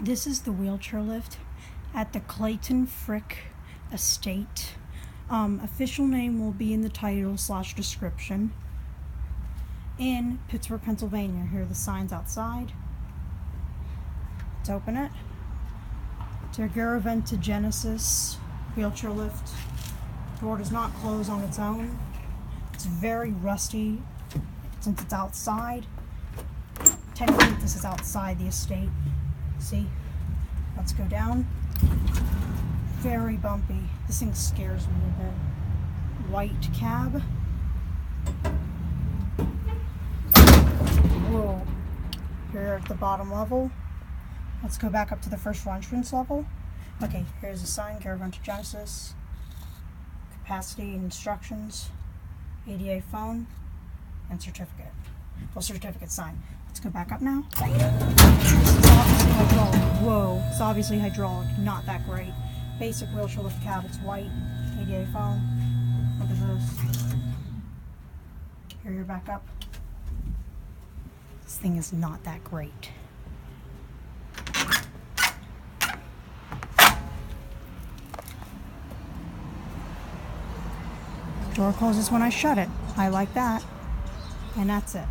This is the wheelchair lift at the Clayton Frick Estate. Official name will be in the title / description. In Pittsburgh, Pennsylvania. Here are the signs outside. Let's open it. It's a Garaventa Genesis wheelchair lift. Door does not close on its own. It's very rusty since it's outside. Technically, this is outside the estate. See? Let's go down. Very bumpy. This thing scares me a bit. White cab. Whoa. Here at the bottom level. Let's go back up to the first floor entrance level. Okay, here's a sign, Garaventa Genesis. Capacity and instructions. ADA phone. And certificate. Well, certificate sign. Let's go back up now. This is obviously hydraulic. Whoa. It's obviously hydraulic. Not that great. Basic wheelchair lift cab. It's white. ADA phone. Look at this. Here you're back up. This thing is not that great. Door closes when I shut it. I like that. And that's it.